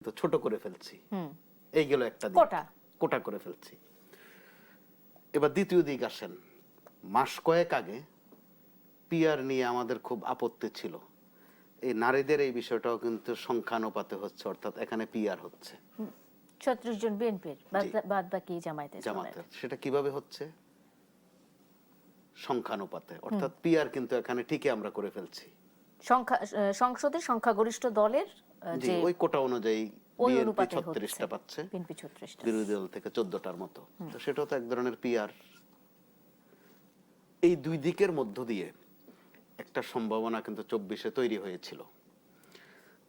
তো ছোট করে ফেলছি, এই গেল একটা দিক, কোটা করে ফেলছি। এবার দ্বিতীয় দিক আসেন, মাস কয়েক আগে পিআর নিয়ে আমাদের খুব আপত্তি ছিল। এই নারীদের এই বিষয়টাও কিন্তু সংখ্যানুপাতে হচ্ছে, অর্থাৎ এখানে পিআর হচ্ছে 36 জন বিএনপির, বাদ বাকি জামায়াতের। সেটা কিভাবে হচ্ছে? সংখ্যানুপাতে, অর্থাৎ পিআর কিন্তু এখানে ঠিকই আমরা করে ফেলছি। সংসদের সংখ্যাগরিষ্ঠ দলের যে ওই কোটা অনুযায়ী বিএনপি 36টা পাচ্ছে, বিরোধী দল থেকে 14টার মতো। তো সেটাও তো এক ধরনের পিআর। এই দুই দিকের মধ্য দিয়ে একটা সম্ভাবনা কিন্তু 24-এ তৈরি হয়েছিল,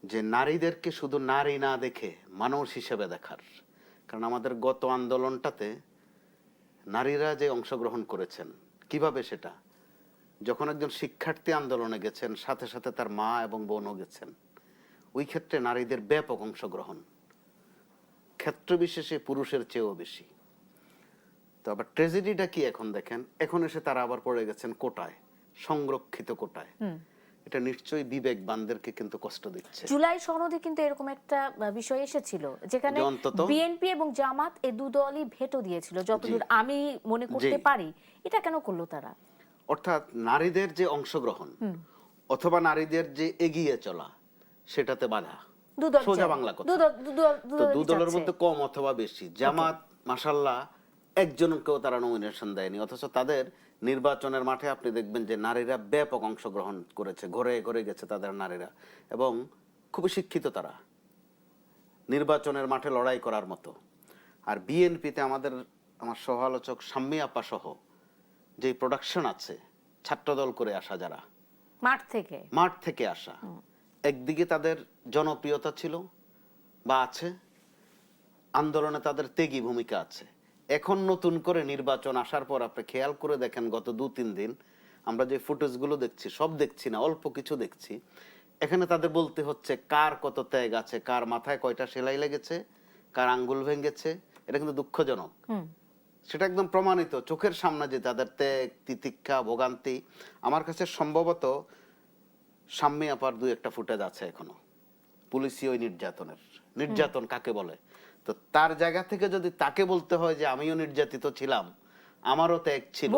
যে নারীদেরকে শুধু নারী না দেখে মানুষ হিসেবে দেখার। কারণ আমাদের গত আন্দোলনটাতে নারীরা যে অংশগ্রহণ করেছেন, কিভাবে সেটা, যখন একজন শিক্ষার্থী আন্দোলনে গেছেন, সাথে সাথে তার মা এবং বোনও গেছেন, ওই ক্ষেত্রে নারীদের ব্যাপক অংশগ্রহণ, ক্ষেত্র বিশেষে পুরুষের চেয়েও বেশি। তো আবার ট্র্যাজেডিটা কি এখন দেখেন, এখন এসে তারা আবার পড়ে গেছেন কোটায়, সংরক্ষিত কোটায়। এটা নিশ্চয়ই বিবেকবানদেরকে কিন্তু কষ্ট দিচ্ছে। জুলাই সনদে কিন্তু এরকম একটা বিষয় এসেছিল, যেখানে বিএনপি এবং জামাত এই দু দলই ভেটো দিয়েছিল, যতদূর আমি মনে করতে পারি। এটা কেন করলো তারা? অর্থাৎ নারীদের যে অংশগ্রহণ অথবা নারীদের যে এগিয়ে চলা, সেটাতে বাধা। সোজা বাংলা কথা, দু দলের মধ্যে কম অথবা বেশি। জামাত মাশাআল্লাহ একজনকেও তারা নমিনেশন দেয়নি, অথচ তাদের নির্বাচনের মাঠে আপনি দেখবেন যে নারীরা ব্যাপক অংশগ্রহণ করেছে, ঘরে ঘরে গেছে তাদের নারীরা, এবং খুবই শিক্ষিত তারা, নির্বাচনের মাঠে লড়াই করার মতো। আর বিএনপিতে আমার সহ আলোচক শাম্মী আপা সহ যে প্রোডাকশন আছে, ছাত্রদল করে আসা, যারা মাঠ থেকে আসা, একদিকে তাদের জনপ্রিয়তা ছিল বা আছে, আন্দোলনে তাদের ত্যাগী ভূমিকা আছে। এখন নতুন করে নির্বাচন আসার পর আপনি খেয়াল করে দেখেন, গত 2-3 দিন আমরা যে ফুটেজগুলো দেখছি, সব দেখছি না, অল্প কিছু দেখছি, এখানে তাদের বলতে হচ্ছে কার কত ত্যাগ আছে, কার মাথায় কয়টা সেলাই লেগেছে, কার আঙ্গুল ভেঙেছে। এটা কিন্তু দুঃখজনক। সেটা একদম প্রমাণিত চোখের সামনে যে তাদের ত্যাগ, তিতিক্ষা, ভোগান্তি। আমার কাছে সম্ভবত শাম্মী আপার 2-1টা ফুটেজ আছে এখনো, পুলিশি ওই নির্যাতন কাকে বলে। তো তার জায়গা থেকে যদি তাকে বলতে হয় যে আমিও নির্যাতিত ছিলাম, আমারও ত্যাগ ছিল,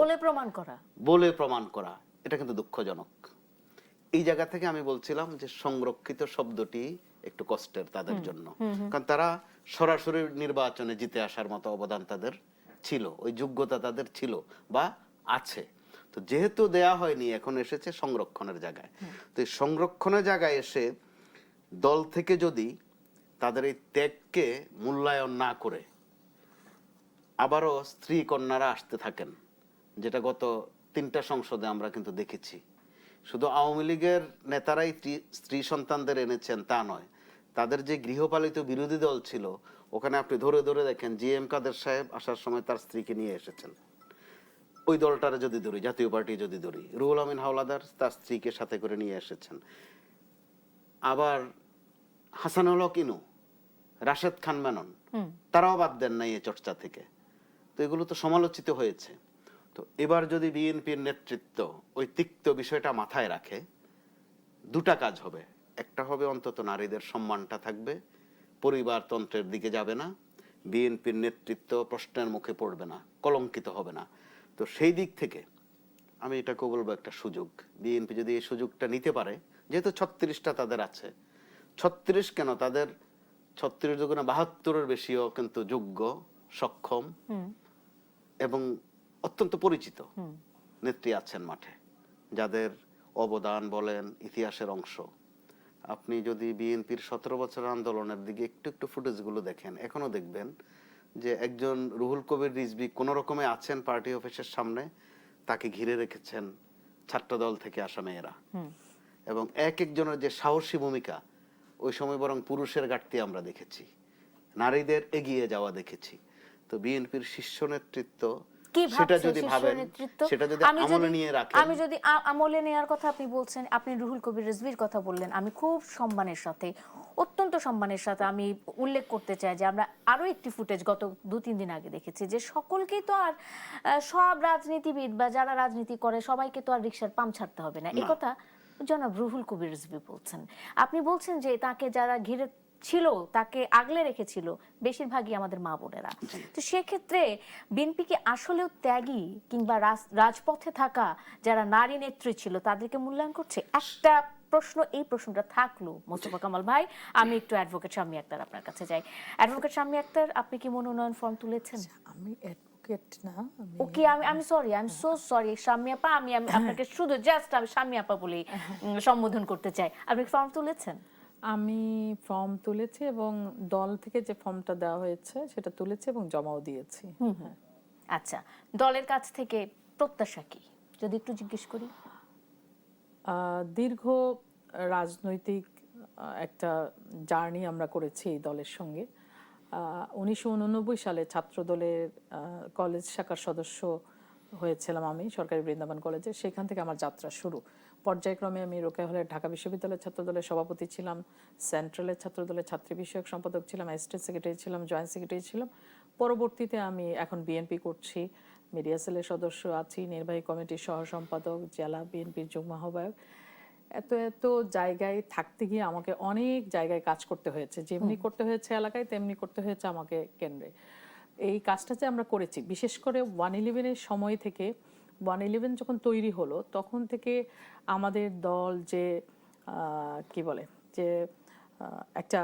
বলে প্রমাণ করা, এটা কিন্তু দুঃখজনক। এই জায়গা থেকে আমি বলছিলাম যে সংরক্ষিত শব্দটি একটু কষ্টের তাদের জন্য, কারণ তারা সরাসরি নির্বাচনে জিতে আসার মতো অবদান তাদের ছিল, ওই যোগ্যতা তাদের ছিল বা আছে। তো যেহেতু দেয়া হয়নি, এখন এসেছে সংরক্ষণের জায়গায়। তো এই সংরক্ষণের জায়গায় এসে দল থেকে যদি তাদের এই ত্যাগকে মূল্যায়ন না করে আবারও স্ত্রী কন্যারা আসতে থাকেন, যেটা গত 3টা সংসদে আমরা কিন্তু দেখেছি। শুধু আওয়ামী লীগের নেতারাই স্ত্রী সন্তানদের এনেছেন তা নয়, তাদের যে গৃহপালিত বিরোধী দল ছিল, ওখানে আপনি ধরে ধরে দেখেন, জিএম কাদের সাহেব আসার সময় তার স্ত্রীকে নিয়ে এসেছেন। ওই দলটারে যদি ধরি, জাতীয় পার্টি যদি ধরি, রুহুল আমিন হাওলাদার তার স্ত্রীকে সাথে করে নিয়ে এসেছেন। আবার হাসানুল হক ইনু, রাশেদ খান মেনন, তারাও বাদ দেন নাই এই চর্চা থেকে। তো এগুলো তো সমালোচিত হয়েছে। তো এবার যদি বিএনপির নেতৃত্ব ওই তিক্ত বিষয়টা মাথায় রাখে, 2টা কাজ হবে। একটা হবে, অন্তত নারীদের সম্মানটা থাকবে, পরিবারতন্ত্রের দিকে যাবে না, বিএনপির নেতৃত্ব প্রশ্নের মুখে পড়বে না, কলঙ্কিত হবে না। তো সেই দিক থেকে আমি এটাকে বলবো একটা সুযোগ। বিএনপি যদি এই সুযোগটা নিতে পারে, যেহেতু 36টা তাদের আছে, 36 কেন, তাদের 36 দুগুণে 72-এর বেশিও কিন্তু যোগ্য, সক্ষম এবং অত্যন্ত পরিচিত নেত্রী আছেন মাঠে, যাদের অবদান বলেন ইতিহাসের অংশ। আপনি যদি বিএনপির 17 বছরের আন্দোলনের দিকে একটু ফুটেজগুলো দেখেন, এখনো দেখবেন যে একজন রুহুল কবির রিজভী কোন রকমে আছেন পার্টি অফিসের সামনে, তাকে ঘিরে রেখেছেন ছাত্রদল থেকে আসা মেয়েরা, এবং এক একজনের যে সাহসী ভূমিকা, ওই সময় বরং পুরুষের ঘাটতি আমরা দেখেছি, নারীদের এগিয়ে যাওয়া দেখেছি। তো বিএনপির শীর্ষ নেতৃত্ব সেটা যদি ভাবেন, সেটা যদি আমলে নিয়ে রাখেন। আমি যদি আমলে নেওয়ার কথা আপনি বলছেন, আপনি রুহুল কবির রিজভীর কথা বললেন, আমি খুব সম্মানের সাথে, অত্যন্ত সম্মানের সাথে আমি উল্লেখ করতে চাই যে আমরা আরো একটি ফুটেজ গত 2-3 দিন আগে দেখেছি, যে সকলকেই তো আর সব রাজনীতিবিদ বা যারা রাজনীতি করে সবাইকে তো আর রিকশার পাম ছাড়তে হবে না, এই কথা জনাব রুহুল কবির রিজভী বলছেন। আপনি বলছেন যে তাকে যারা ঘিরে ছিল, তাকে আগলে রেখেছিল বেশিরভাগই আমাদের মা বোনেরা। তো সেক্ষেত্রে বিএনপি কি আসলেও ত্যাগী, কিংবা রাজপথে থাকা যারা নারী নেত্রী ছিল তাদেরকে মূল্যায়ন করছে? একটা প্রশ্ন, এই প্রশ্নটা থাকলো মোস্তফা কামাল ভাই। আমি একটু অ্যাডভোকেট শাম্মী আক্তার আপনার কাছে যাই। অ্যাডভোকেট শাম্মী আক্তার, আপনি কি মনোনয়ন ফর্ম তুলেছেন? আমি অ্যাডভোকেট না। ওকে, আমি sorry, I am so sorry Shammi আপা, আমি আপনাকে শুধু জাস্ট আমি শাম্মী আপা বলেই সম্বোধন করতে চাই। আপনি ফর্ম তুলেছেন? আমি ফর্ম তুলেছি এবং দল থেকে যে ফর্মটা দেওয়া হয়েছে সেটা তুলেছি এবং জমাও দিয়েছি। হ্যাঁ। আচ্ছা, দলের কাছ থেকে প্রত্যাশা কি যদি একটু জিজ্ঞেস করি? দীর্ঘ রাজনৈতিক একটা জার্নি আমরা করেছি এই দলের সঙ্গে। 1989 সালে ছাত্র দলের কলেজ শাখার সদস্য হয়েছিলাম আমি সরকারি বৃন্দাবন কলেজে। সেখান থেকে আমার যাত্রা শুরু। পর্যায়ক্রমে আমি রোকেয়া হলের ঢাকা বিশ্ববিদ্যালয়ের ছাত্র দলের সভাপতি ছিলাম, সেন্ট্রালের ছাত্র দলের ছাত্রী বিষয়ক সম্পাদক ছিলাম, স্টেট সেক্রেটারি ছিলাম, জয়েন্ট সেক্রেটারি ছিলাম। পরবর্তীতে আমি এখন বিএনপি করছি, মিডিয়া সেলের সদস্য আছি, নির্বাহী কমিটির সহ সম্পাদক, জেলা বিএনপির যুগ্ম আহ্বায়ক। এত এত জায়গায় থাকতে গিয়ে আমাকে অনেক জায়গায় কাজ করতে হয়েছে, যেমনি করতে হয়েছে এলাকায় তেমনি করতে হয়েছে আমাকে কেন্দ্রে। এই কাজটা যে আমরা করেছি, বিশেষ করে 111-এর সময় থেকে, 111 যখন তৈরি হলো তখন থেকে আমাদের দল যে কি বলে যে একটা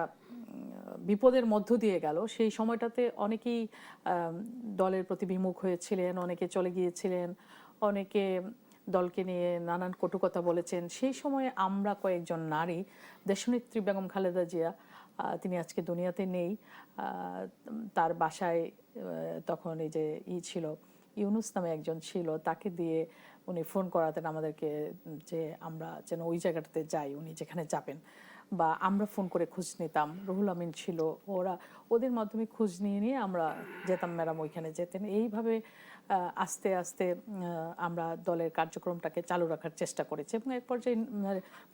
বিপদের মধ্য দিয়ে গেল, সেই সময়টাতে অনেকেই দলের প্রতি বিমুখ হয়েছিলেন, অনেকে চলে গিয়েছিলেন, অনেকে দলকে নিয়ে নানান কটু কথা বলেছেন। সেই সময়ে আমরা কয়েকজন নারী, দেশনেত্রী বেগম খালেদা জিয়া, তিনি আজকে দুনিয়াতে নেই, তার বাসায় তখন এই যে ছিল ইউনুস নামে একজন ছিল, তাকে দিয়ে উনি ফোন করাতেন আমাদেরকে যে আমরা যেন ওই জায়গাটাতে যাই, উনি যেখানে যাবেন, বা আমরা ফোন করে খোঁজ নিতাম। রুহুল আমিন ছিল, ওদের মাধ্যমে খোঁজ নিয়ে নিয়ে আমরা যেতাম, ম্যাডাম ওইখানে যেতেন। এইভাবে আস্তে আস্তে আমরা দলের কার্যক্রমটাকে চালু রাখার চেষ্টা করেছি। এবং এর পর্যায়ে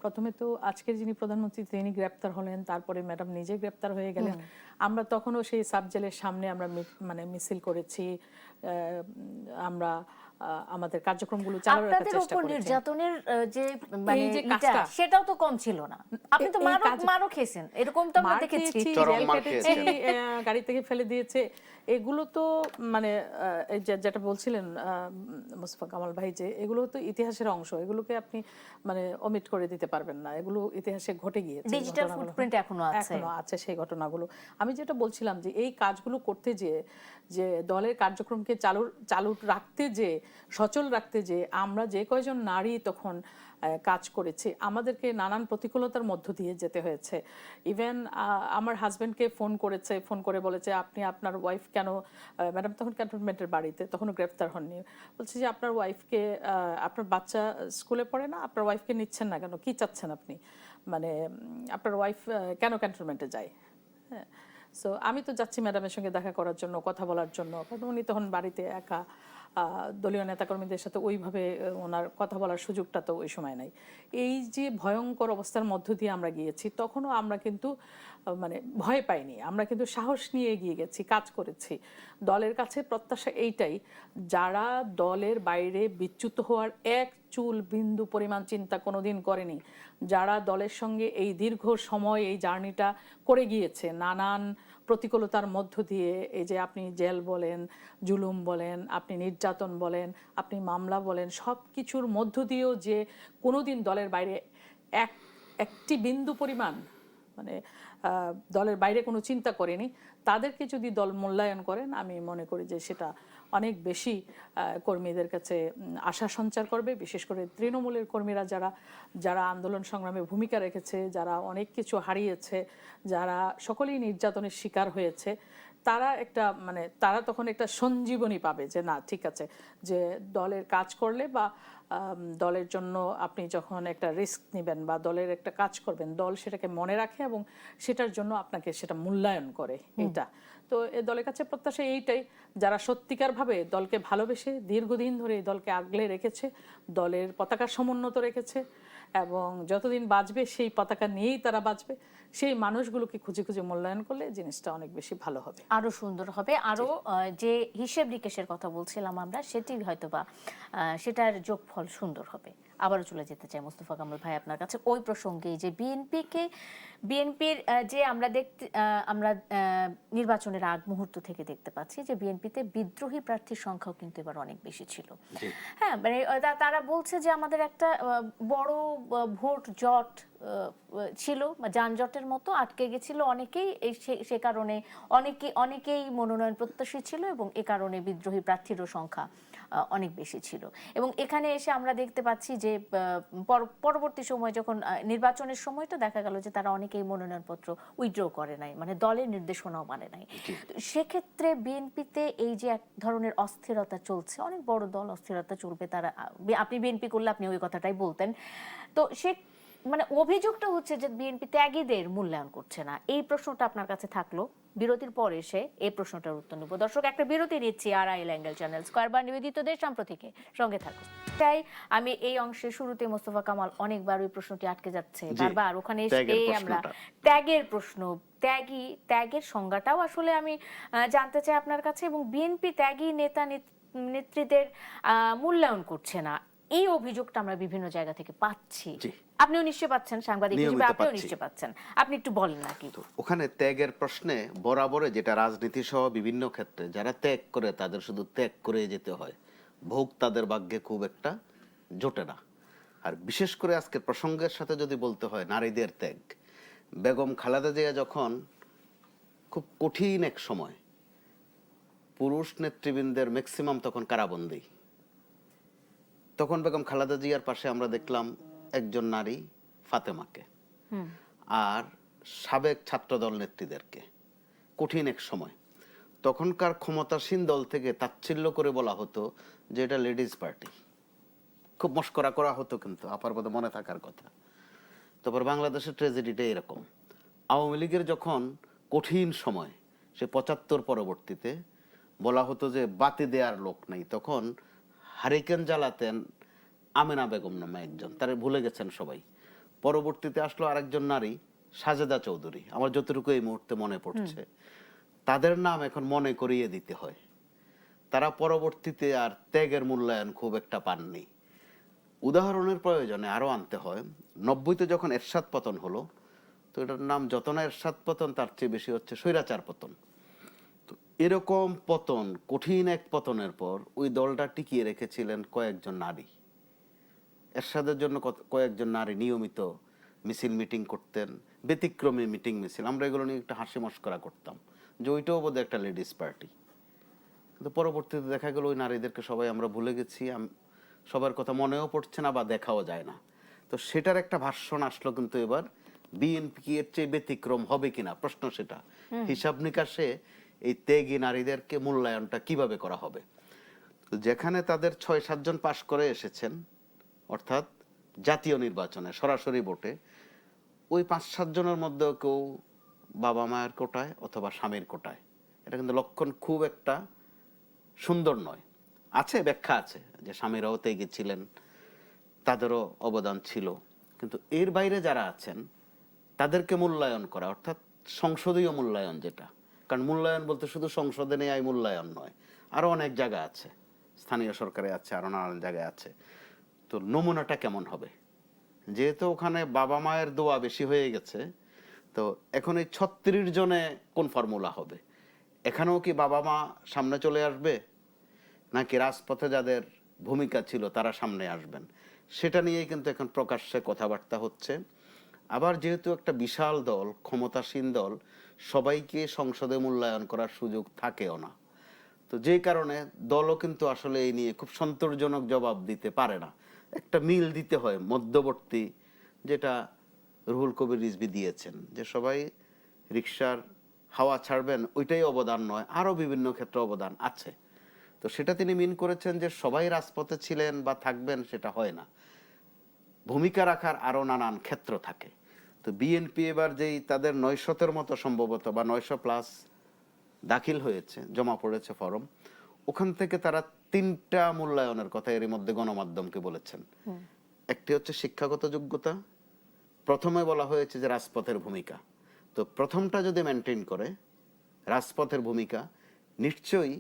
প্রথমে তো আজকের যিনি প্রধানমন্ত্রী তিনি গ্রেপ্তার হলেন, তারপরে ম্যাডাম নিজে গ্রেপ্তার হয়ে গেলেন। আমরা তখনও সেই সাবজেলের সামনে আমরা মানে মিছিল করেছি, আমরা আমাদের কার্যক্রমগুলো চালু রাখার চেষ্টা করেছি। নির্যাতনের যে মানে এটা সেটাও তো কম ছিল না। আপনি তো মারও খেয়েছেন, এরকম তো আমরা দেখেছি, জেল কেটেছি, গাড়ি থেকে ফেলে দিয়েছে। এগুলো তো মানে যেটা বলছিলেন মোস্তফা কামাল ভাই, যে এগুলো তো ইতিহাসের অংশ, এগুলোকে আপনি মানে অমিট করে দিতে পারবেন না, এগুলো ইতিহাসে ঘটে গিয়েছে, ডিজিটাল ফুটপ্রিন্ট এখনো আছে সেই ঘটনাগুলো। আমি যেটা বলছিলাম যে এই কাজগুলো করতে যে দলের কার্যক্রমকে চালু রাখতে, যে সচল রাখতে, যে আমরা যে কয়জন নারী তখন কাজ করেছি, আমাদেরকে নানান প্রতিকূলতার মধ্য দিয়ে যেতে হয়েছে। ইভেন আমার হাজব্যান্ডকে ফোন করে বলেছে, আপনি আপনার ওয়াইফ কেন, ম্যাডাম তখন ক্যান্টনমেন্টের বাড়িতে, তখনও গ্রেফতার হননি, বলছে যে আপনার ওয়াইফকে, আপনার বাচ্চা স্কুলে পড়ে না, আপনার ওয়াইফকে নিচ্ছেন না কেন, কি চাচ্ছেন আপনি, মানে আপনার ওয়াইফ কেন ক্যান্টনমেন্টে যায়? হ্যাঁ, সো আমি তো যাচ্ছি ম্যাডামের সঙ্গে দেখা করার জন্য, কথা বলার জন্য, কারণ উনি তখন বাড়িতে একা, দলীয় নেতাকর্মীদের সাথে ওইভাবে ওনার কথা বলার সুযোগটা তো ওই সময় নাই। এই যে ভয়ঙ্কর অবস্থার মধ্য দিয়ে আমরা গিয়েছি, তখনও আমরা কিন্তু মানে ভয় পাইনি, আমরা কিন্তু সাহস নিয়ে এগিয়ে গেছি, কাজ করেছি। দলের কাছে প্রত্যাশা এইটাই, যারা দলের বাইরে বিচ্যুত হওয়ার এক চুল বিন্দু পরিমাণ চিন্তা কোনোদিন করেনি, যারা দলের সঙ্গে এই দীর্ঘ সময় এই জার্নিটা করে গিয়েছে, নানান প্রতিকূলতার মধ্য দিয়ে, এই যে আপনি জেল বলেন, জুলুম বলেন, আপনি নির্যাতন বলেন, আপনি মামলা বলেন, সব কিছুর মধ্য দিয়েও যে কোনোদিন দলের বাইরে একটি বিন্দু পরিমাণ মানে দলের বাইরে কোনো চিন্তা করেনি, তাদেরকে যদি দল মূল্যায়ন করেন, আমি মনে করি যে সেটা অনেক বেশি কর্মীদের কাছে আশা সঞ্চার করবে। বিশেষ করে তৃণমূলের কর্মীরা যারা আন্দোলন সংগ্রামে ভূমিকা রেখেছে, যারা অনেক কিছু হারিয়েছে, যারা সকলেই নির্যাতনের শিকার হয়েছে, তারা তখন একটা সঞ্জীবনী পাবে যে না ঠিক আছে, যে দলের কাজ করলে বা দলের জন্য আপনি যখন একটা রিস্ক নেবেন বা দলের একটা কাজ করবেন, দল সেটাকে মনে রাখে এবং সেটার জন্য আপনাকে সেটা মূল্যায়ন করে। এটা তো দলের কাছে প্রত্যাশা এইটাই, যারা সত্যিকারভাবে দলকে ভালোবেসে দীর্ঘদিন ধরে এই দলকে আগলে রেখেছে, দলের পতাকা সমুন্নত রেখেছে এবং যতদিন বাঁচবে সেই পতাকা নিয়েই তারা বাঁচবে, সেই মানুষগুলোকে খুঁজে খুঁজে মূল্যায়ন করলে জিনিসটা অনেক বেশি ভালো হবে, আরো সুন্দর হবে, আরো যে হিসেব নিকেশের কথা বলছিলাম আমরা, সেটি হয়তোবা সেটার যোগফল সুন্দর হবে। আবারও চলে যেতে চাই মোস্তফা কামাল ভাই আপনার কাছে ওই প্রসঙ্গে, যে বিএনপির যে আমরা নির্বাচনের আগ মুহূর্ত থেকে দেখতে পাচ্ছি যে বিএনপিতে বিদ্রোহী প্রার্থীর সংখ্যাও কিন্তু এবার অনেক বেশি ছিল। হ্যাঁ, মানে তারা বলছে যে আমাদের একটা বড় ভোট জট ছিল, যানজটের মতো আটকে গেছিল অনেকেই, সে কারণে অনেকেই মনোনয়ন প্রত্যাশী ছিল এবং এ কারণে বিদ্রোহী প্রার্থীরও সংখ্যা অনেক বেশি ছিল। এবং এখানে এসে আমরা দেখতে পাচ্ছি যে পরবর্তী সময় যখন নির্বাচনের সময়টা দেখা গেল যে তারা অনেকেই মনোনয়নপত্র উইথড্র করে নাই, মানে দলের নির্দেশনাও মানে নাই। সেক্ষেত্রে বিএনপিতে এই যে এক ধরনের অস্থিরতা চলছে, অনেক বড় দল অস্থিরতা চলবে, তারা আপনি বিএনপি করলে আপনি ওই কথাটাই বলতেন। তো সে মানে অভিযোগটা হচ্ছে যে বিএনপি ত্যাগীদের মূল্যায়ন করছে না। এই প্রশ্নটা আপনার কাছে থাকলো, বিরতির পর এসে এই প্রশ্নটার উত্তর নেব। দর্শক, একটা বিরতি নিচ্ছি RIL অ্যাঙ্গেল চ্যানেল স্কয়ার বা নিবেদিত দেশ সাম্প্রতিকে, সঙ্গে থাকুন। তাই আমি এই অংশের শুরুতে মোস্তফা কামাল অনেকবার ওই প্রশ্নটি আটকে যাচ্ছে বারবার, ওখানে এসে আমরা ত্যাগের প্রশ্ন, ত্যাগের সংজ্ঞাটাও আসলে আমি জানতে চাই আপনার কাছে, এবং বিএনপি ত্যাগী নেতা নেত্রীদের মূল্যায়ন করছে না, এই অভিযোগটা আমরা বিভিন্ন জায়গা থেকে পাচ্ছি। আপনিও নিশ্চয় পাচ্ছেন, সাংবাদিক হিসেবে আপনিও নিশ্চয় পাচ্ছেন, আপনি একটু বলেন নাকি। ওখানে ত্যাগের প্রশ্নে বরাবরে যেটা রাজনীতি সহ বিভিন্ন ক্ষেত্রে যারা ত্যাগ করে তাদের শুধু ত্যাগ করে যেতে হয়, ভোগ তাদের ভাগ্যে খুব একটা জোটে না। আর বিশেষ করে আজকের প্রসঙ্গের সাথে যদি বলতে হয় নারীদের ত্যাগ, বেগম খালেদা জিয়া যখন খুব কঠিন এক সময়, পুরুষ নেতৃবৃন্দের ম্যাক্সিমাম তখন কারাবন্দী, তখন বেগম খালেদা জিয়ার পাশে আমরা দেখলাম একজন নারী ফাতেমাকে আর সাবেক ছাত্রদল নেত্রীদেরকে। কঠিন এক সময় তখনকার ক্ষমতাসীন দল থেকে তাচ্ছিল্য করে বলা হতো যে এটা লেডিজ পার্টি, খুব মস্করা করা হতো, কিন্তু আপার বোধ মনে থাকার কথা। তারপর বাংলাদেশের ট্র্যাজেডিটা এরকম, আওয়ামী লীগের যখন কঠিন সময়, সে ৭৫ পরবর্তীতে বলা হতো যে বাতি দেওয়ার লোক নেই, তখন হারিকেন জ্বালাতেন আমেনা বেগম নামে একজন, তারা ভুলে গেছেন সবাই। পরবর্তীতে আসলো আরেকজন নারী সাজেদা চৌধুরী, আমার যতটুকু এই মুহূর্তে মনে পড়ছে, তাদের নাম এখন মনে করিয়ে দিতে হয়। তারা পরবর্তীতে আর ত্যাগের মূল্যায়ন খুব একটা পাননি। উদাহরণের প্রয়োজনে আরো আনতে হয়, ৯০-তে যখন এরশাদ পতন হলো, তো এটার নাম যত না এরশাদ পতন তার চেয়ে বেশি হচ্ছে স্বৈরাচার পতন। তো এরকম পতন, কঠিন এক পতনের পর ওই দলটা টিকিয়ে রেখেছিলেন কয়েকজন নারী। এরশাদের জন্য কয়েকজন নারী নিয়মিত মিছিল মিটিং করতেন, ব্যতিক্রমী মিটিং মিছিল, আমরা এগুলো নিয়ে একটা হাসি মস্করা করতাম যে ওইটাও বোধহয় একটা লেডিস পার্টি। কিন্তু পরবর্তীতে দেখা গেল ওই নারীদেরকে সবাই আমরা ভুলে গেছি, সবার কথা মনেও পড়ছে না বা দেখাও যায় না। তো সেটার একটা ভাষণ আসলো, কিন্তু এবার বিএনপি এর চেয়ে ব্যতিক্রম হবে কিনা প্রশ্ন সেটা। হিসাব নিকাশে এই ত্যাগী নারীদেরকে মূল্যায়নটা কিভাবে করা হবে, যেখানে তাদের ৬-৭ জন পাশ করে এসেছেন, অর্থাৎ জাতীয় নির্বাচনে সরাসরি ভোটে, ওই ৫-৭ জনের মধ্যে কেউ বাবা মায়ের কোটায় অথবা স্বামীর কোটায়, এটা কিন্তু লক্ষণ খুব একটা সুন্দর নয়। আছে ব্যাখ্যা আছে যে স্বামীরাও ত্যাগী ছিলেন, তাদেরও অবদান ছিল, কিন্তু এর বাইরে যারা আছেন তাদেরকে মূল্যায়ন করা, অর্থাৎ সংসদীয় মূল্যায়ন যেটা, কারণ মূল্যায়ন বলতে শুধু সংসদে নেই মূল্যায়ন নয়, আরো অনেক জায়গা আছে, স্থানীয় সরকারে আছে, আরো নানান জায়গায় আছে। তো নমুনাটা কেমন হবে, যেহেতু ওখানে বাবা মায়ের দোয়া বেশি হয়ে গেছে, তো এখন এই ৩৬ জনে কোন ফর্মুলা হবে, এখানেও কি বাবা মা সামনে চলে আসবে নাকি রাজপথে যাদের ভূমিকা ছিল তারা সামনে আসবেন, সেটা নিয়েই কিন্তু এখন প্রকাশ্যে কথাবার্তা হচ্ছে। আবার যেহেতু একটা বিশাল দল, ক্ষমতাসীন দল, সবাইকে সংসদে মূল্যায়ন করার সুযোগ থাকেও না, তো যে কারণে দলও কিন্তু আসলে এই নিয়ে খুব সন্তোষজনক জবাব দিতে পারে না। একটা মিল দিতে হয় মধ্যবর্তী, যেটা রুহুল কবির রিজভী দিয়েছেন, যে সবাই রিকশার হাওয়া ছাড়বেন ওইটাই অবদান নয়, আরো বিভিন্ন ক্ষেত্রে অবদান আছে। তো সেটা তিনি মিন করেছেন যে সবাই রাজপথে ছিলেন বা থাকবেন সেটা হয় না, ভূমিকা রাখার আরো নানান ক্ষেত্র থাকে। তো বিএনপি এবার যেই তাদের ৯০০-এর মতো সম্ভবত বা ৯০০+ দাখিল হয়েছে, জমা পড়েছে ফরম, ওখান থেকে তারা ৩টা মূল্যায়নের কথা এর মধ্যে গণমাধ্যমকে বলেছেন। একটি হচ্ছে শিক্ষাগত যোগ্যতা, প্রথমে বলা হয়েছে যে রাজপথের ভূমিকা। তো প্রথমটা যদি মেনটেন করে রাজপথের ভূমিকা, নিশ্চয়ই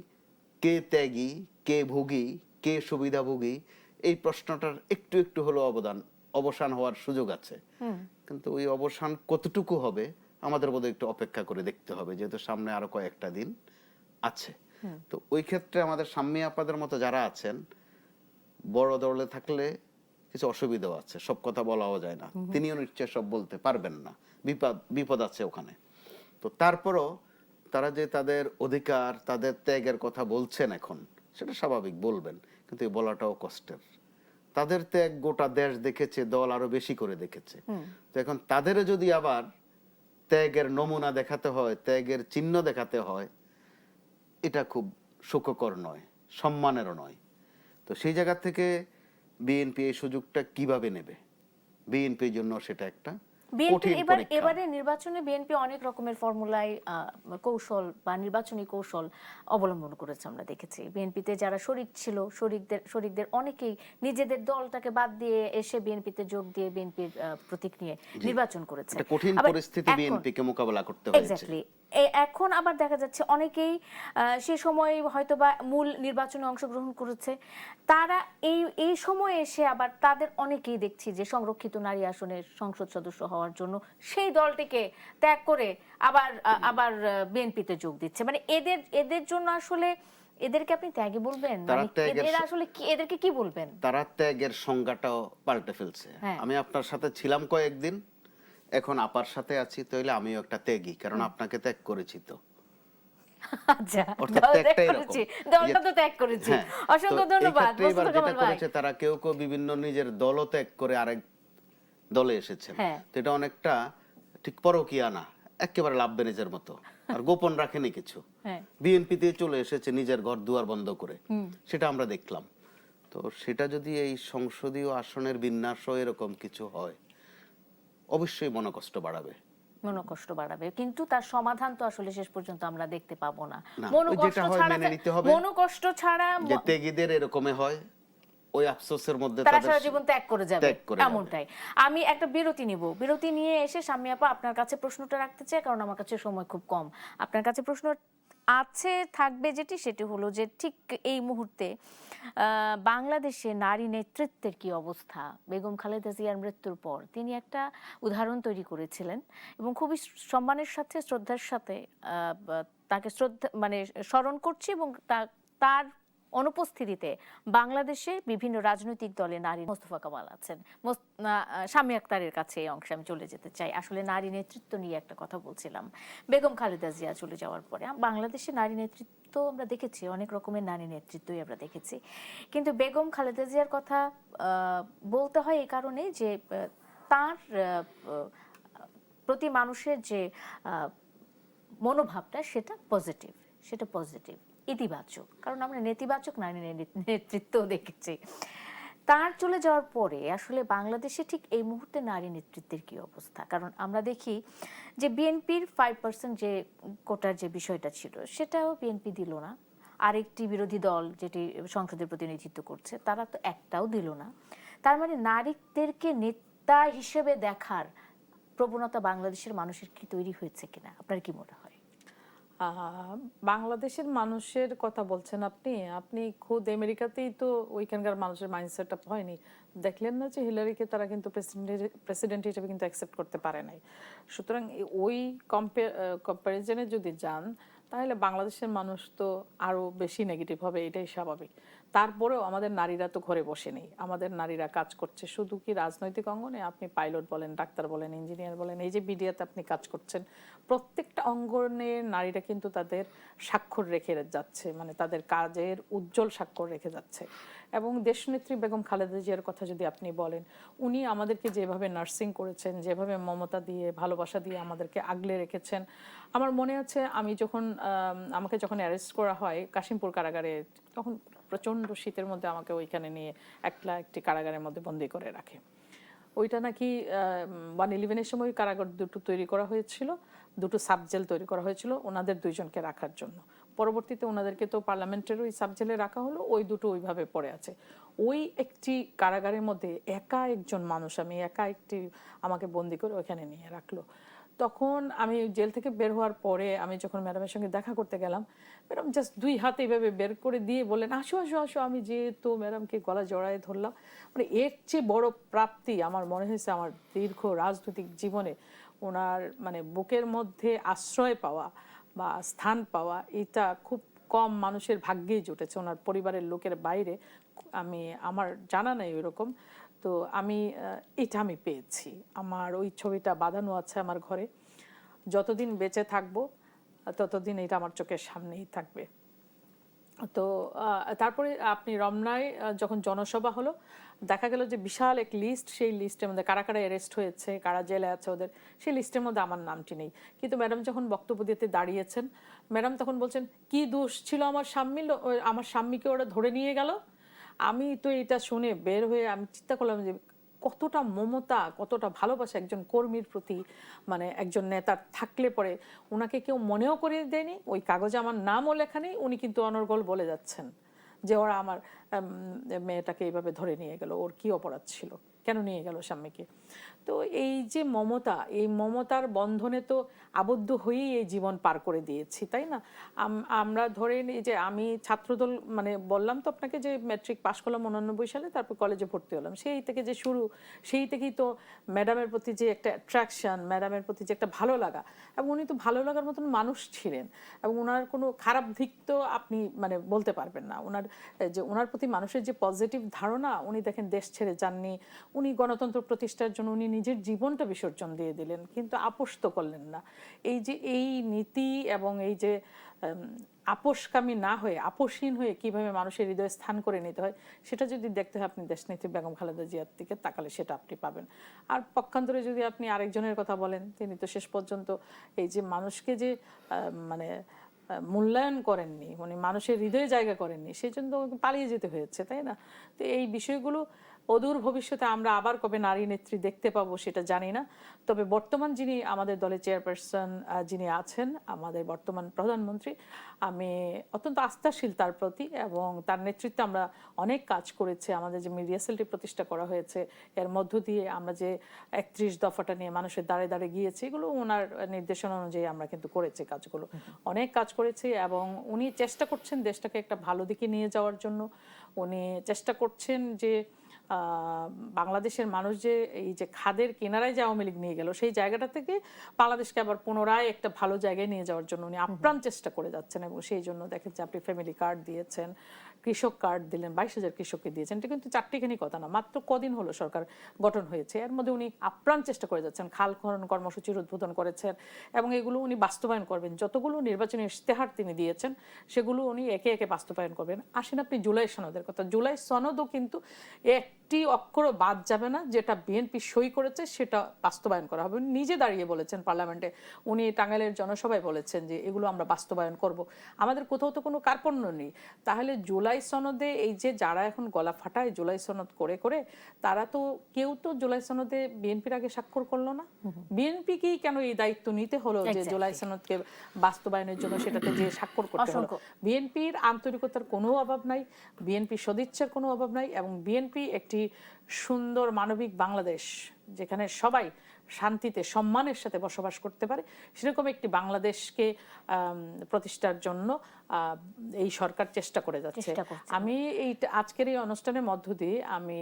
কে ত্যাগী, কে ভোগী, কে সুবিধাভোগী, এই প্রশ্নটার একটু একটু হলো অবসান হওয়ার সুযোগ আছে, কিন্তু ওই অবসান কতটুকু হবে আমাদের বোধহয় একটু অপেক্ষা করে দেখতে হবে, যেহেতু সামনে আরো কয়েকটা দিন আছে। তো ওই ক্ষেত্রে আমাদের শাম্মী আপাদের মতো যারা আছেন, বড় দলে থাকলে কিছু অসুবিধাও আছে, সব কথা বলাও যায় না, তিনিও নিশ্চয় সব বলতে পারবেন না, বিপদ আছে ওখানে। তো তারপরও তারা যে তাদের অধিকার, তাদের ত্যাগের কথা বলছেন এখন, সেটা স্বাভাবিক, বলবেন, কিন্তু এই বলাটাও কষ্টের। তাদের ত্যাগ গোটা দেশ দেখেছে, দল আরো বেশি করে দেখেছে। তো এখন তাদের যদি আবার ত্যাগের নমুনা দেখাতে হয়, ত্যাগের চিহ্ন দেখাতে হয়, এটা খুব সুখকর নয়, সম্মানেরও নয়। তো সেই জায়গা থেকে বিএনপি এই সুযোগটা কিভাবে নেবে, বিএনপির জন্য সেটা একটা বিএনপি কঠিন পরীক্ষা। এবারে নির্বাচনে বিএনপি অনেক রকমের ফর্মুলায় কৌশল বা নির্বাচনী কৌশল অবলম্বন করেছে, আমরা দেখেছি। বিএনপিতে যারা শরিক ছিল, শরিকদের অনেকেই নিজেদের দলটাকে বাদ দিয়ে এসে বিএনপিতে যোগ দিয়ে বিএনপির প্রতীক নিয়ে নির্বাচন করেছে। একটা কঠিন পরিস্থিতি বিএনপিকে মোকাবেলা করতে হয়েছে। এক্স্যাক্টলি। এখন আবার দেখা যাচ্ছে অনেকেই সে সময় হয়তো বা মূল নির্বাচনে অংশগ্রহণ করেছে, তারা এই সময়ে এসে আবার তাদের অনেকেই দেখছি যে সংরক্ষিত নারী আসনের সংসদ সদস্য হওয়ার জন্য সেই দলটিকে ত্যাগ করে আবার বিএনপিতে যোগ দিচ্ছে। মানে এদের জন্য আসলে এদেরকে আপনি ত্যাগী বলবেন, এরা আসলে এদেরকে কি বলবেন? তারা ত্যাগের সংজ্ঞাটাও পাল্টে ফেলছে। আমি আপনার সাথে ছিলাম কয়েকদিন, এখন আপার সাথে আছি, তাইলে আমিও একটা ত্যাগী, কারণ আপনাকে ত্যাগ করেছি। তো আচ্ছা, তারা কেউ কেউ বিভিন্ন নিজের দলও ত্যাগ করে আরেক দলে এসেছেন। তো এটা অনেকটা ঠিক পরকীয়া না, একেবারে লাভ ব্যারেজের মতো, আর গোপন রাখেনি কিছু। বিএনপিতে চলে এসেছে নিজের ঘর দুয়ার বন্ধ করে, সেটা আমরা দেখলাম। তো সেটা যদি এই সংসদীয় আসনের বিন্যাসও এরকম কিছু হয়, অবশ্যই মনোকষ্ট বাড়াবে, কিন্তু তার সমাধান তো আসলে শেষ পর্যন্ত আমরা দেখতে পাবো না। মনোকষ্ট ছাড়া যে ত্যাগীদের এরকমই হয়, ওই আফসোসের মধ্যে তারা সারা জীবন ত্যাগ করে যাবে, এমনটাই। আমি একটা বিরতি নিব, বিরতি নিয়ে এসে শাম্মী আপা আপনার কাছে প্রশ্নটা রাখতে চাই, কারণ আমার কাছে সময় খুব কম। আপনার কাছে প্রশ্ন থাকবে সেটি হলো যে ঠিক এই মুহূর্তে বাংলাদেশে নারী নেতৃত্বের কি অবস্থা? বেগম খালেদা জিয়ার মৃত্যুর পর তিনি একটা উদাহরণ তৈরি করেছিলেন এবং খুবই সম্মানের সাথে, শ্রদ্ধার সাথে তাকে স্মরণ করছি, এবং তার অনুপস্থিতিতে বাংলাদেশে বিভিন্ন রাজনৈতিক দলে নারী মোস্তফা কামাল আছেন। শাম্মী আক্তারের কাছে এই অংশে আমি চলে যেতে চাই। আসলে নারী নেতৃত্ব নিয়ে একটা কথা বলছিলাম। বেগম খালেদা জিয়া চলে যাওয়ার পরে বাংলাদেশে নারী নেতৃত্ব আমরা দেখেছি, অনেক রকমের নারী নেতৃত্বই আমরা দেখেছি, কিন্তু বেগম খালেদা জিয়ার কথা বলতে হয় এই কারণে যে তার প্রতি মানুষের যে মনোভাবটা সেটা পজিটিভ, ইতিবাচক, কারণ আমরা নেতিবাচক নারী নেতৃত্ব দেখেছি। তার চলে যাওয়ার পরে আসলে বাংলাদেশে ঠিক এই মুহূর্তে নারী নেতৃত্বের কি অবস্থা? কারণ আমরা দেখি যে বিএনপির 5% যে কোটার যে বিষয়টা ছিল, সেটাও বিএনপি দিল না। আরেকটি বিরোধী দল যেটি সংসদের প্রতিনিধিত্ব করছে, তারা তো একটাও দিল না। তার মানে নারীদেরকে নেতা হিসেবে দেখার প্রবণতা বাংলাদেশের মানুষের কি তৈরি হয়েছে কিনা, আপনার কি মনে হয়? বাংলাদেশের মানুষের কথা বলছেন আপনি খোদ আমেরিকাতেই তো ওইখানকার মানুষের মাইন্ডসেট আপ হয়নি। দেখলেন না যে হিলারিকে তারা কিন্তু প্রেসিডেন্ট হিসেবে কিন্তু অ্যাকসেপ্ট করতে পারে নাই। সুতরাং ওই কম্পারিজনে যদি যান, তাহলে বাংলাদেশের মানুষ তো আরো বেশি নেগেটিভ হবে, এটাই স্বাভাবিক। তারপরেও আমাদের নারীরা তো ঘরে বসে নেই, আমাদের নারীরা কাজ করছে। শুধু কি রাজনৈতিক অঙ্গনে, আপনি পাইলট বলেন, ডাক্তার বলেন, ইঞ্জিনিয়ার বলেন, এই যে মিডিয়াতে আপনি কাজ করছেন, প্রত্যেকটা অঙ্গনে নারীরা কিন্তু তাদের স্বাক্ষর রেখে যাচ্ছে, মানে তাদের কাজের উজ্জ্বল স্বাক্ষর রেখে যাচ্ছে। এবং দেশনেত্রী বেগম খালেদা জিয়ার কথা যদি আপনি বলেন, উনি আমাদেরকে যেভাবে নার্সিং করেছেন, যেভাবে মমতা দিয়ে, ভালোবাসা দিয়ে আমাদেরকে আগলে রেখেছেন। আমার মনে আছে আমাকে যখন অ্যারেস্ট করা হয় কাশিমপুর কারাগারে, তখন প্রচণ্ড শীতের মধ্যে আমাকে ওইখানে নিয়ে একটি কারাগারের মধ্যে বন্দি করে রাখে। ওইটা নাকি 1/11-এর সময় কারাগার দুটো তৈরি করা হয়েছিল, দুটো সাবজেল তৈরি করা হয়েছিল ওনাদের দুইজনকে রাখার জন্য। পরবর্তীতে ওনাদেরকে তো পার্লামেন্টের ওই সাবজেলে রাখা হলো, ওই দুটো ওইভাবে পড়ে আছে। ওই একটি কারাগারের মধ্যে একজন মানুষ, আমাকে বন্দি করে ওইখানে নিয়ে রাখলো। তখন আমি জেল থেকে বের হওয়ার পরে আমি যখন ম্যাডামের সঙ্গে দেখা করতে গেলাম, ম্যাডাম জাস্ট 2 হাতে এইভাবে বের করে দিয়ে বললেন, আসো আসো আসো। আমি যেহেতু ম্যাডামকে গলা জড়ায় ধরলাম। মানে এর চেয়ে বড় প্রাপ্তি আমার মনে হয়েছে আমার দীর্ঘ রাজনৈতিক জীবনে। ওনার মানে বুকের মধ্যে আশ্রয় পাওয়া বা স্থান পাওয়া, এটা খুব কম মানুষের ভাগ্যেই জুটেছে। ওনার পরিবারের লোকের বাইরে আমার জানা নেই ওইরকম। তো এটা আমি পেয়েছি। আমার ওই ছবিটা বাঁধানো আছে আমার ঘরে। যতদিন বেঁচে থাকবো ততদিন এটা আমার চোখের সামনেই থাকবে। তো তারপরে আপনি রমনায় যখন জনসভা হলো, দেখা গেল যে বিশাল এক লিস্ট, সেই লিস্টের মধ্যে কারা কারা অ্যারেস্ট হয়েছে, কারা জেলে আছে ওদের, সেই লিস্টের মধ্যে আমার নামটি নেই। কিন্তু ম্যাডাম যখন বক্তব্য দিতে দাঁড়িয়েছেন, ম্যাডাম তখন বলছেন, কি দোষ ছিল আমার স্বামীর, আমার স্বামীকে ওরা ধরে নিয়ে গেল। আমি তো এটা শুনে বের হয়ে আমি চিন্তা করলাম যে কতটা মমতা, কতটা ভালোবাসা একজন কর্মীর প্রতি, মানে একজন নেতার থাকলে পরে ওনাকে কেউ মনেও করিয়ে দেয়নি। ওই কাগজে আমার নামও লেখা নেই, উনি কিন্তু অনর্গল বলে যাচ্ছেন যে ওরা আমার মেয়েটাকে এইভাবে ধরে নিয়ে গেল, ওর কি অপরাধ ছিল, কেন নিয়ে গেল স্বামীকে। তো এই যে মমতা, এই মমতার বন্ধনে তো আবদ্ধ হয়েই এই জীবন পার করে দিয়েছি, তাই না? আমরা ধরে নিই যে আমি ছাত্রদল, মানে বললাম তো আপনাকে যে ম্যাট্রিক পাশ করলাম 89 সালে, তারপর কলেজে ভর্তি হলাম। সেই থেকে যে শুরু, সেই থেকেই তো ম্যাডামের প্রতি যে একটা অ্যাট্রাকশন, ম্যাডামের প্রতি যে একটা ভালো লাগা, এবং উনি তো ভালো লাগার মতন মানুষ ছিলেন, এবং ওনার কোনো খারাপ দিক তো আপনি মানে বলতে পারবেন না। ওনার প্রতি মানুষের যে পজিটিভ ধারণা, উনি দেখেন দেশ ছেড়ে যাননি, উনি গণতন্ত্র প্রতিষ্ঠার জন্য উনি নিজের জীবনটা বিসর্জন দিয়ে দিলেন, কিন্তু আপোষ তো করলেন না। এই যে এই নীতি এবং এই যে আপোষকামী না হয়ে, আপোষহীন হয়ে কিভাবে মানুষের হৃদয়ে স্থান করে নিতে হয়, সেটা যদি দেখতে হয় আপনি দেশনেত্রী বেগম খালেদা জিয়ার দিকে তাকালে সেটা আপনি পাবেন। আর পক্ষান্তরে যদি আপনি আরেকজনের কথা বলেন, তিনি তো শেষ পর্যন্ত এই যে মানুষকে যে মানে মূল্যায়ন করেননি, মানে মানুষের হৃদয়ে জায়গা করেননি, সেই জন্য পালিয়ে যেতে হয়েছে, তাই না? তো এই বিষয়গুলো অদূর ভবিষ্যতে আমরা আবার কবে নারী নেত্রী দেখতে পাবো সেটা জানি না। তবে বর্তমান যিনি আমাদের দলের চেয়ারপারসন যিনি আছেন, আমাদের বর্তমান প্রধানমন্ত্রী, আমি অত্যন্ত আস্থাশীল তার প্রতি, এবং তার নেতৃত্বে আমরা অনেক কাজ করেছি। আমাদের যে মিডিয়া সেলটি প্রতিষ্ঠা করা হয়েছে, এর মধ্য দিয়ে আমরা যে 31 দফাটা নিয়ে মানুষের দ্বারে দ্বারে গিয়েছি, এগুলো ওনার নির্দেশনা অনুযায়ী আমরা কিন্তু করেছি কাজগুলো, অনেক কাজ করেছি। এবং উনি চেষ্টা করছেন দেশটাকে একটা ভালো দিকে নিয়ে যাওয়ার জন্য। উনি চেষ্টা করছেন যে বাংলাদেশের মানুষ যে এই যে খাদের কিনারায় যে আওয়ামী লীগ নিয়ে গেল, সেই জায়গাটা থেকে বাংলাদেশকে আবার পুনরায় একটা ভালো জায়গায় নিয়ে যাওয়ার জন্য উনি আপ্রাণ চেষ্টা করে যাচ্ছেন। এবং সেই জন্য দেখেন যে আপনি ফ্যামিলি কার্ড দিয়েছেন, কৃষক কার্ড দিলেন, 22,000 কৃষককে দিয়েছেন। এটা কিন্তু চারটিখানি কথা না, মাত্র কদিন হলো সরকার গঠন হয়েছে, এর মধ্যে উনি আপ্রাণ চেষ্টা করে যাচ্ছেন। খাল খনন কর্মসূচির উদ্বোধন করেছেন, এবং এগুলো উনি বাস্তবায়ন করবেন। যতগুলো নির্বাচনী ইশতেহার তিনি দিয়েছেন সেগুলো উনি একে একে বাস্তবায়ন করবেন। আসেন আপনি জুলাই সনদের কথা, জুলাই সনদও কিন্তু একটি অক্ষরও বাদ যাবে না, যেটা বিএনপি সই করেছে সেটা বাস্তবায়ন করা হবে। উনি নিজে দাঁড়িয়ে বলেছেন পার্লামেন্টে, উনি টাঙ্গাইলের জনসভায় বলেছেন যে এগুলো আমরা বাস্তবায়ন করব। আমাদের কোথাও তো কোনো কার্পণ্য নেই। তাহলে জুলাই সনদে এই যে যারা এখন গলা ফাটায় জুলাই সনদ করে করে, তারা তো কেউ তো জুলাই সনদে বিএনপির আগে স্বাক্ষর করলো না। বিএনপিকেই কেন এই দায়িত্ব নিতে হলো যে জুলাই সনদকে বাস্তবায়নের জন্য সেটাতে যে স্বাক্ষর করতে হলো? বিএনপির আন্তরিকতার কোনো অভাব নাই, বিএনপি সদিচ্ছার কোনো অভাব নাই, এবং বিএনপি একটি সুন্দর মানবিক বাংলাদেশ যেখানে সবাই শান্তিতে সম্মানের সাথে বসবাস করতে পারে, সেরকম একটি বাংলাদেশকে প্রতিষ্ঠার জন্য এই সরকার চেষ্টা করে যাচ্ছে। আমি এই আজকের এই অনুষ্ঠানের মধ্য দিয়ে আমি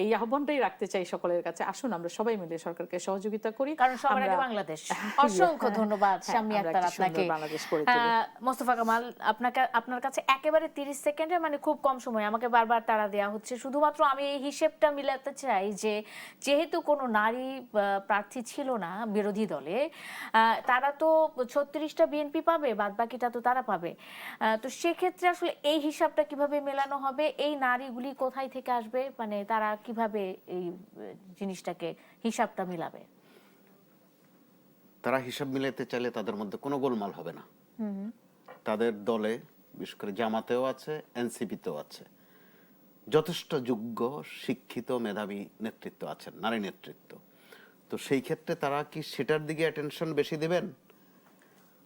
এই আহ্বানটাই রাখতে চাই সকলের কাছে, আসুন আমরা সবাই মিলে সরকারকে সহযোগিতা করি, কারণ সবার আগে বাংলাদেশ। অসংখ্য ধন্যবাদ শাম্মী আক্তার আপনাকে। মোস্তফা কামাল, আপনার কাছে একেবারে 30 সেকেন্ডে, মানে খুব কম সময়, আমাকে বারবার তাড়া দেওয়া হচ্ছে। শুধুমাত্র আমি এই হিসেবটা মিলাতে চাই যে যেহেতু কোনো নারী প্রার্থী ছিল না বিরোধী দলে, তারা তো 36টা বিএনপি পাবে, বাদ বাকিটা তো তারা পাবে। তো সেক্ষেত্রে আসলে এই হিসাবটা কিভাবে মেলানো হবে? এই নারীগুলি কোথায় থেকে আসবে? মানে তারা কিভাবে এই জিনিসটাকে হিসাবটা মিলাবে? তারা হিসাব মিলাতে চাইলে তাদের মধ্যে কোনো গোলমাল হবে না। তাদের দলে বিশেষ করে জামাতেও আছে, এনসিপিতেও আছে যথেষ্ট যোগ্য, শিক্ষিত, মেধাবী নেতৃত্ব আছেন, নারী নেতৃত্ব। তো সেই ক্ষেত্রে তারা কি সেটার দিকে অ্যাটেনশন বেশি দিবেন,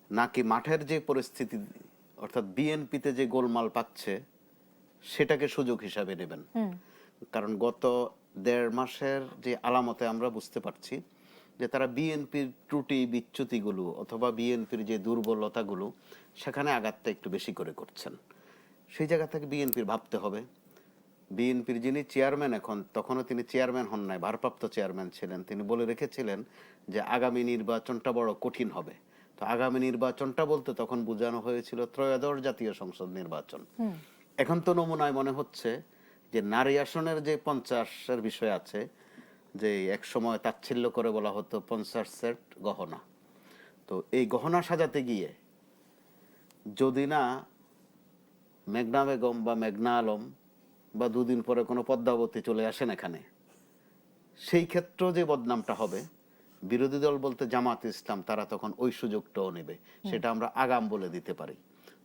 নাকি মাঠের যে পরিস্থিতি, অর্থাৎ বিএনপিতে যে গোলমাল পাচ্ছে সেটাকে সুযোগ হিসাবে নেবেন? কারণ গত 1.5 মাসের যে আলামতে আমরা বুঝতে পারছি যে তারা বিএনপির ত্রুটি বিচ্যুতিগুলো অথবা বিএনপির যে দুর্বলতাগুলো সেখানে আঘাতটা একটু বেশি করে করছেন। সেই জায়গা থেকে বিএনপির ভাবতে হবে। বিএনপির যিনি চেয়ারম্যান এখন, তখনও তিনি চেয়ারম্যান হন নাই, ভারপ্রাপ্ত চেয়ারম্যান ছিলেন, তিনি বলে রেখেছিলেন যে আগামী নির্বাচনটা বড় কঠিন হবে। তো আগামী নির্বাচনটা বলতে তখন বোঝানো হয়েছিল ত্রয়োদশ জাতীয় সংসদ নির্বাচন। এখন তো নমুনায় মনে হচ্ছে যে নারী আসনের যে 50-এর বিষয় আছে, যে এক সময় তাচ্ছিল্য করে বলা হতো 50 সেট গহনা, তো এই গহনা সাজাতে গিয়ে যদি না মেঘনা বেগম বা মেঘনা আলম বা দুদিন পরে কোনো পদ্মাবতী চলে আসেন এখানে, সেই ক্ষেত্রেও যে বদনামটা হবে, বিরোধী দল বলতে জামাত ইসলাম, তারা তখন ওই সুযোগটাও নেবে, সেটা আমরা আগাম বলে দিতে পারি।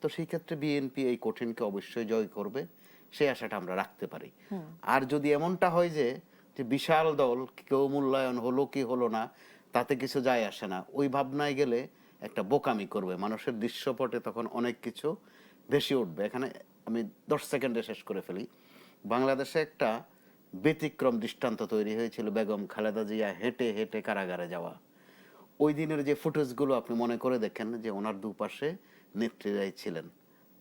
তো সেই ক্ষেত্রে বিএনপি এই কঠিনকে অবশ্যই জয় করবে, সেই আশাটা আমরা রাখতে পারি। আর যদি এমনটা হয় যে বিশাল দল, কেউ মূল্যায়ন হলো কি হলো না তাতে কিছু যায় আসে না, ওই ভাবনায় গেলে একটা বোকামি করবে, মানুষের দৃশ্যপটে তখন অনেক কিছু বেশি উঠবে। এখানে আমি 10 সেকেন্ডে শেষ করে ফেলি। বাংলাদেশে একটা ব্যতিক্রম দৃষ্টান্ত তৈরি হয়েছিল, বেগম খালেদা জিয়া হেঁটে হেঁটে কারাগারে যাওয়া। ওই দিনের যে ফুটেজগুলো আপনি মনে করে দেখেন যে ওনার দুপাশে নেত্রীরাই ছিলেন,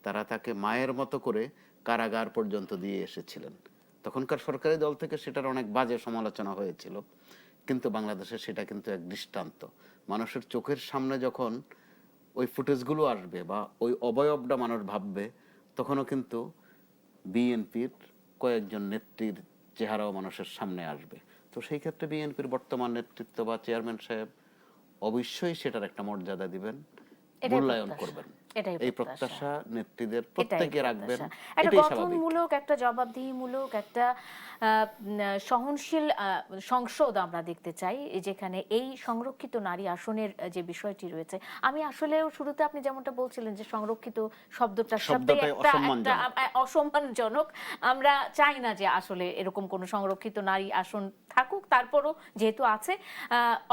তারা তাকে মায়ের মতো করে কারাগার পর্যন্ত দিয়ে এসেছিলেন। তখনকার সরকারি দল থেকে সেটার অনেক বাজে সমালোচনা হয়েছিল, কিন্তু বাংলাদেশে সেটা কিন্তু এক দৃষ্টান্ত। মানুষের চোখের সামনে যখন ওই ফুটেজগুলো আসবে বা ওই অবয়বটা মানুষ ভাববে, তখনও কিন্তু বিএনপির কয়েকজন নেত্রীর চেহারাও মানুষের সামনে আসবে। তো সেই ক্ষেত্রে বিএনপির বর্তমান নেতৃত্ব বা চেয়ারম্যান সাহেব অবশ্যই সেটার একটা মর্যাদা দিবেন, মূল্যায়ন করবেন। এই প্রত্যাশা নেত্রীদের প্রত্যেকে রাখবেন। একটা গঠনমূলক, একটা জবাবদিহিমূলক, একটা সহনশীল সংসদ আমরা দেখতে চাই, যেখানে এই সংরক্ষিত নারী আসনের যে বিষয়টি রয়েছে। আমি আসলে শুরুতে আপনি যেমনটা বলছিলেন যে সংরক্ষিত শব্দটার সাথে একটা অসম্মানজনক, আমরা চাই না যে আসলে এরকম কোন সংরক্ষিত নারী আসন থাকুক, তারপরও যেহেতু আছে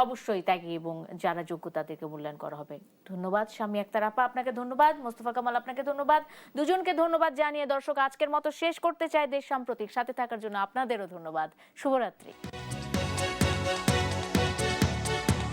অবশ্যই ত্যাগী এবং যারা যোগ্য তাদেরকে মূল্যায়ন করা হবে। ধন্যবাদ শাম্মী আক্তার আপা, আপনাকে ধন্যবাদ। মোস্তফা কামাল, আপনাকে ধন্যবাদ। দুজনকে ধন্যবাদ জানিয়ে দর্শক আজকের মতো শেষ করতে চাই দেশ সাম্প্রতিক। সাথে থাকার জন্য আপনাদেরও ধন্যবাদ। শুভরাত্রি।